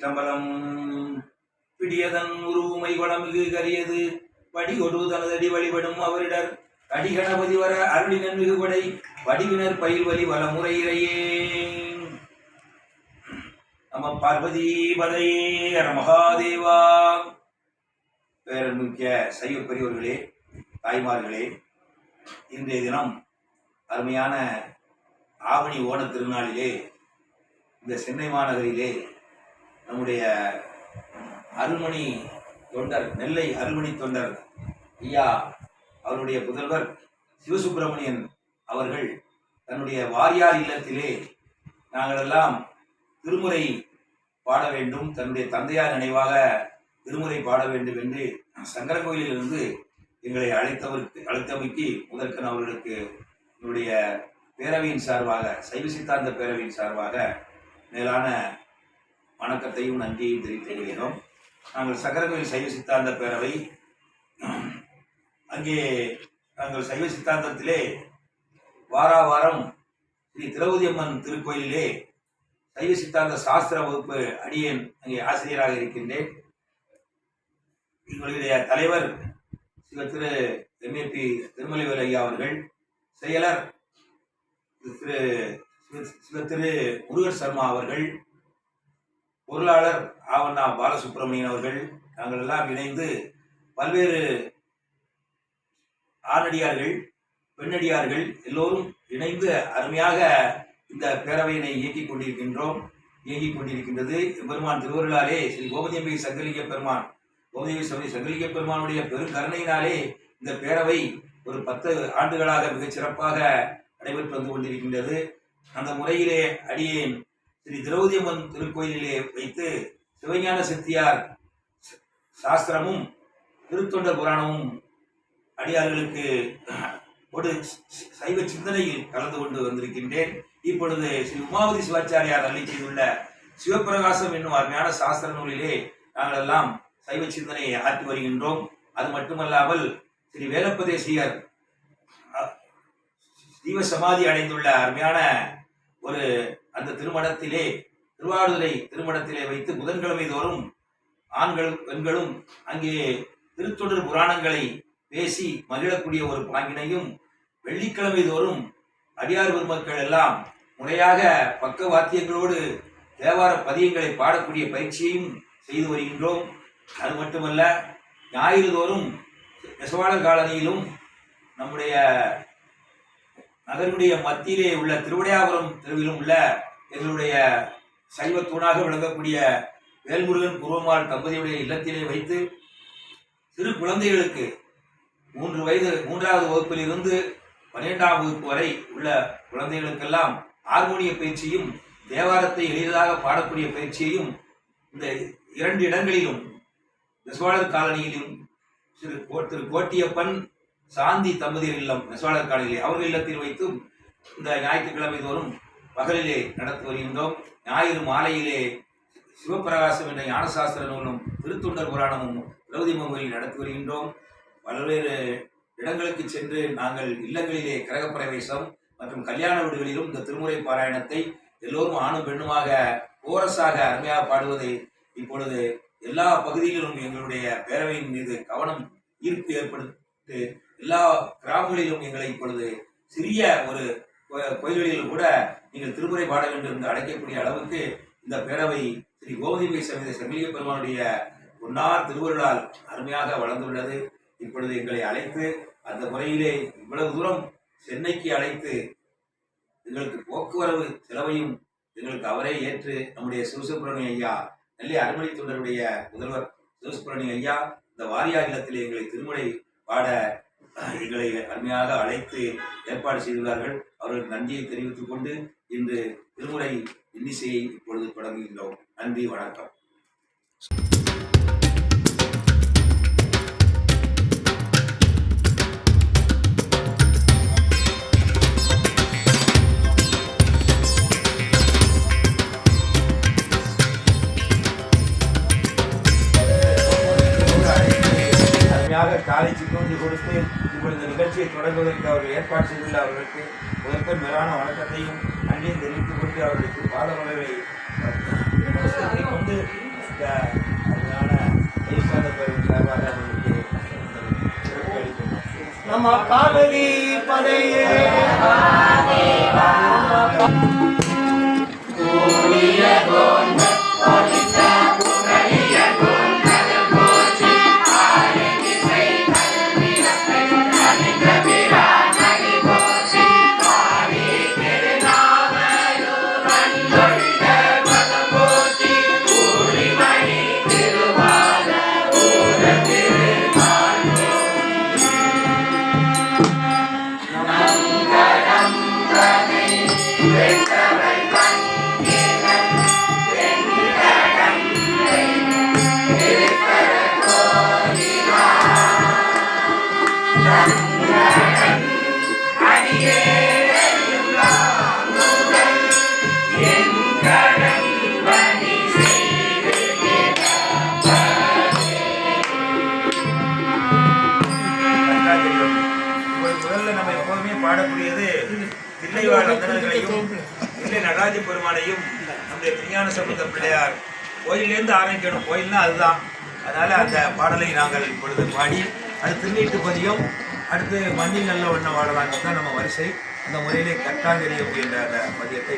திருச்சிற்றம்பலம். பிடியதன் உருவுமை வளமிகு கரியது படிகொடு தனதடி வழிபடும் அவரிடர் அடிகணபதி வர அருளினன் மிகுபடை வடிவினர் பயில்வலி வளமுறையிறையே. நம பார்வதி பதையே ஹர மகாதேவா. பேரன்மிக்க சைவ பெரியவர்களே, தாய்மார்களே, இன்றைய தினம் அருமையான ஆவணி ஓண திருநாளிலே இந்த சென்னை மாநகரிலே நம்முடைய அருள்மணி தொண்டர், நெல்லை அருள்மணி தொண்டர் ஐயா அவருடைய புதல்வர் சிவசுப்பிரமணியன் அவர்கள் தன்னுடைய வாரியார் இல்லத்திலே நாங்களெல்லாம் திருமுறை பாட வேண்டும், தன்னுடைய தந்தையார் நினைவாக திருமுறை பாட வேண்டும் என்று சங்கரகோயிலிருந்து எங்களை அழைத்தமைக்கு முதற்கன் அவர்களுக்கு என்னுடைய பேரவையின் சார்பாக, சைவ சித்தாந்த பேரவையின் சார்பாக மேலான வணக்கத்தையும் நன்றியையும் தெரிவித்துக் கொள்கிறோம். நாங்கள் சங்கரகோயில் சைவ சித்தாந்த பேரவை, அங்கே நாங்கள் சைவ சித்தாந்தத்திலே வாரம் ஸ்ரீ திரௌபதி அம்மன் திருக்கோயிலிலே சைவ சித்தாந்த சாஸ்திர வகுப்பு அடியேன் அங்கே ஆசிரியராக இருக்கின்றேன். எங்களுடைய தலைவர் திரு எம்ஏபி திருமலைவேல் ஐயா அவர்கள், செயலர் திரு முருகர் சர்மா அவர்கள், பொருளாளர் ஆவண்ணா பாலசுப்ரமணியன் அவர்கள், நாங்கள் எல்லாம் இணைந்து பல்வேறு ஆணடியார்கள், பெண்ணடியார்கள் எல்லோரும் இணைந்து அருமையாக இந்த பேரவையினை இயக்கிக் கொண்டிருக்கின்றது. பெருமான் திருவருளாலே ஸ்ரீ கோமதியம்பை சங்கலிங்க பெருமான், கோமதியம்பை சங்கலிங்க பெருமானுடைய பெரும் கருணையினாலே இந்த பேரவை ஒரு 10 ஆண்டுகளாக மிகச் சிறப்பாக நடைபெற்று வந்து கொண்டிருக்கின்றது. அந்த முறையிலே அடியேன் ஸ்ரீ திரௌபதி அம்மன் திருக்கோயிலிலே வைத்து சிவஞான சித்தியார் சாஸ்திரமும் திருத்தொண்டர் புராணமும் அடியார்களுக்கு ஒரு சைவ சிந்தனையில் கலந்து கொண்டு வந்திருக்கின்றேன். இப்பொழுது ஸ்ரீ உமாவதி சிவாச்சாரியார் அள்ளி செய்துள்ள சிவப்பிரகாசம் என்னும் அருமையான சாஸ்திர நூலிலே நாங்கள் எல்லாம் சைவ சிந்தனையை ஆற்றி வருகின்றோம். அது மட்டுமல்லாமல் ஸ்ரீ வேலப்பதேசியர் ஜீவ சமாதி அடைந்துள்ள அருமையான ஒரு அந்த திருமணத்திலே, திருவாடுதுறை திருமணத்திலே வைத்து புதன்கிழமை தோறும் ஆண்களும் பெண்களும் அங்கே திருத்தொடர் புராணங்களை பேசி மகிழக்கூடிய ஒரு பாங்கினையும், வெள்ளிக்கிழமை தோறும் அடியார் பெருமக்கள் எல்லாம் முறையாக பக்க வாத்தியங்களோடு தேவார பதியங்களை பாடக்கூடிய பயிற்சியையும் செய்து வருகின்றோம். அது மட்டுமல்ல, ஞாயிறு தோறும் நெசவாளர் காலனியிலும் நம்முடைய நகருடைய மத்தியிலே உள்ள திருவிடையாபுரம் தெருவிலும் உள்ள எங்களுடைய சைவ தூணாக விளங்கக்கூடிய வேல்முருகன் குருவம்மாள் தம்பதியுடைய இல்லத்திலே வைத்து சிறு குழந்தைகளுக்கு 3வது வகுப்பில் இருந்து 12ஆம் வகுப்பு வரை உள்ள குழந்தைகளுக்கெல்லாம் ஹார்மோனிய பயிற்சியும் தேவாரத்தை எளிதாக பாடக்கூடிய பயிற்சியையும் இந்த 2 இடங்களிலும், நெசவாளர் காலனியிலும் திரு கோட்டியப்பன் சாந்தி தம்பதியர் இல்லம் நெசவாளர் காலனியிலே அவர்கள் இல்லத்தில் வைத்தும் இந்த ஞாயிற்றுக்கிழமை தோறும் பகலிலே நடத்தி வருகின்றோம். ஞாயிறு மாலையிலே சிவப்பிரகாசம் என்ற ஞானசாஸ்திர நூலும் திருத்தொண்டர் புராணமும் திரௌபதி அம்மன் கோயிலில் நடத்தி வருகின்றோம். பல்வேறு இடங்களுக்கு சென்று நாங்கள் இல்லங்களிலே கிரகப்பிரவேசம் மற்றும் கல்யாண வீடுகளிலும் இந்த திருமுறை பாராயணத்தை எல்லோரும் ஆணும் பெண்ணுமாக கோரஸாக அருமையாக பாடுவதை இப்பொழுது எல்லா பகுதிகளிலும் எங்களுடைய பேரவையின் மீது கவனம் ஈர்ப்பு ஏற்படுத்தி எல்லா கிராமங்களிலும் எங்களை இப்பொழுது சிறிய ஒரு கோயில்களில் கூட நீங்கள் திருமுறை பாட வேண்டும் என்று அழைக்கக்கூடிய அளவுக்கு இந்த பேரவை ஸ்ரீ கோமதியம்பை சமேத சங்கிலிங்க பெருமானுடைய பொன்னார் திருவருளால் அருமையாக வளர்ந்துள்ளது. இப்பொழுது எங்களை அழைத்து அந்த முறையிலே இவ்வளவு தூரம் சென்னைக்கு அழைத்து எங்களுக்கு போக்குவரவு செலவையும் எங்களுக்கு அவரே ஏற்று நம்முடைய சிவசுப்பிரமணிய ஐயா, நெல்லை அருள்மணி தொண்டருடைய முதல்வர் சிவசுப்பிரமணிய ஐயா இந்த வாரியார் இல்லத்திலே எங்களை திருமுறை பாட எங்களை அருமையாக அழைத்து ஏற்பாடு செய்துள்ளார்கள். அவர்களுக்கு நன்றியை தெரிவித்துக் கொண்டு இன்று திருமுறை இன்னிசையை இப்பொழுது தொடங்குகின்றோம். நன்றி, வணக்கம். காலை சிற்றுண்டி கொடுத்து இப்பொழுது நிகழ்ச்சியை தொடங்குவதற்கு அவர்கள் ஏற்பாடு செய்துள்ள அவர்களுக்கு முதற்கண் மேலான வணக்கத்தையும் நன்றியும் தெரிவித்துக் கொண்டு அவர்களுக்கு பாதமலரை கொண்டு இந்த அருமையான ஈஸ்வர கோயில் சார்பாக அவர்களுக்கு சிறப்பு அளிக்கின்றோம். நம்ம பார்வதி பதையே முதல்ல நம்ம எப்போதுமே பாடக்கூடியது தில்லைவாழ் அந்தணர்களையும் தில்லை நடராஜ பெருமானையும் நம்முடைய திருஞான சம்பந்த பிள்ளையார் கோயிலேருந்து ஆரம்பிக்கணும். கோயில்னா அதுதான். அதனால அந்த பாடலை நாங்கள் இப்பொழுது பாடி அடுத்து திருநீட்டு பதியம், அடுத்து மண்ணில் நல்ல வண்ணம் வாழலாங்க தான் நம்ம வரிசை. அந்த முறையிலே கட்டாஞ்செறிய என்ற அந்த பதியத்தை